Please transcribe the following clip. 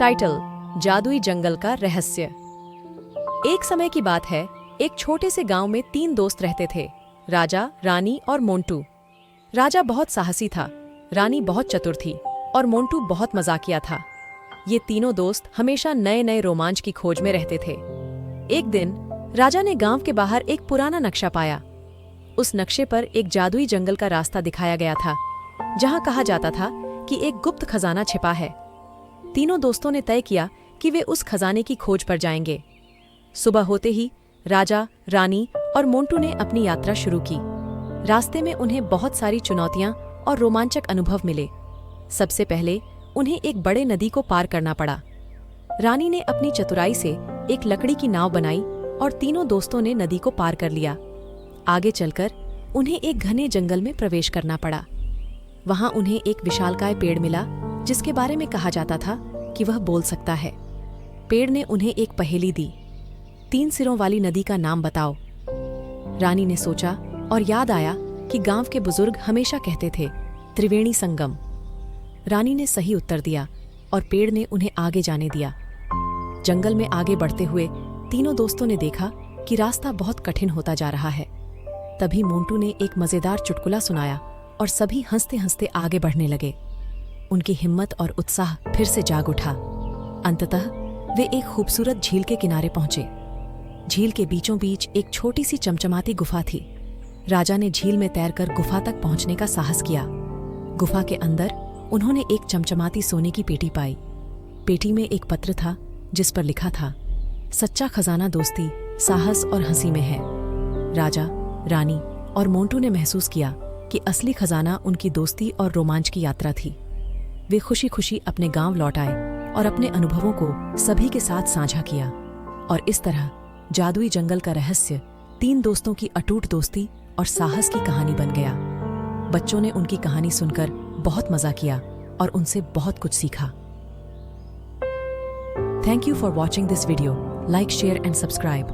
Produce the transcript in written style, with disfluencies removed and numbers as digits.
Title: जादुई जंगल का रहस्य। एक समय की बात है, एक छोटे से गांव में 3 दोस्त रहते थे, राजा, रानी और मोंटू। राजा बहुत साहसी था, रानी बहुत चतुर थी और मोंटू बहुत मजाकिया था। ये तीनों दोस्त हमेशा नए नए रोमांच की खोज में रहते थे। एक दिन राजा ने गांव के बाहर एक पुराना नक्शा पाया। उस नक्शे पर एक जादुई जंगल का रास्ता दिखाया गया था, जहां कहा जाता था कि एक गुप्त खजाना छिपा है। तीनों दोस्तों ने तय किया कि वे उस खजाने की खोज पर जाएंगे। सुबह होते ही राजा, रानी और मोंटू ने अपनी यात्रा शुरू की। रास्ते में उन्हें बहुत सारी चुनौतियां और रोमांचक अनुभव मिले। सबसे पहले उन्हें एक बड़े नदी को पार करना पड़ा। रानी ने अपनी चतुराई से एक लकड़ी की नाव बनाई और तीनों दोस्तों ने नदी को पार कर लिया। आगे चलकर उन्हें एक घने जंगल में प्रवेश करना पड़ा। वहां उन्हें एक विशालकाय पेड़ मिला, जिसके बारे में कहा जाता था कि वह बोल सकता है। पेड़ ने उन्हें एक पहेली दी: 3 सिरों वाली नदी का नाम बताओ। रानी ने सोचा और याद आया कि गांव के बुजुर्ग हमेशा कहते थे, त्रिवेणी संगम। रानी ने सही उत्तर दिया और पेड़ ने उन्हें आगे जाने दिया। जंगल में आगे बढ़ते हुए तीनों दोस्तों ने देखा कि रास्ता बहुत कठिन होता जा रहा है। तभी मोंटू ने एक मजेदार चुटकुला सुनाया और सभी हंसते हंसते आगे बढ़ने लगे। उनकी हिम्मत और उत्साह फिर से जाग उठा। अंततः वे एक खूबसूरत झील के किनारे पहुंचे। झील के बीचों बीच एक छोटी सी चमचमाती गुफा थी। राजा ने झील में तैरकर गुफा तक पहुंचने का साहस किया। गुफा के अंदर उन्होंने एक चमचमाती सोने की पेटी पाई। पेटी में एक पत्र था, जिस पर लिखा था, सच्चा खजाना दोस्ती, साहस और हंसी में है। राजा, रानी और मोंटू ने महसूस किया कि असली खजाना उनकी दोस्ती और रोमांच की यात्रा थी। वे खुशी खुशी अपने गांव लौट आए और अपने अनुभवों को सभी के साथ साझा किया। और इस तरह जादुई जंगल का रहस्य 3 दोस्तों की अटूट दोस्ती और साहस की कहानी बन गया। बच्चों ने उनकी कहानी सुनकर बहुत मजा किया और उनसे बहुत कुछ सीखा। Thank you for watching this video. Like, share and subscribe.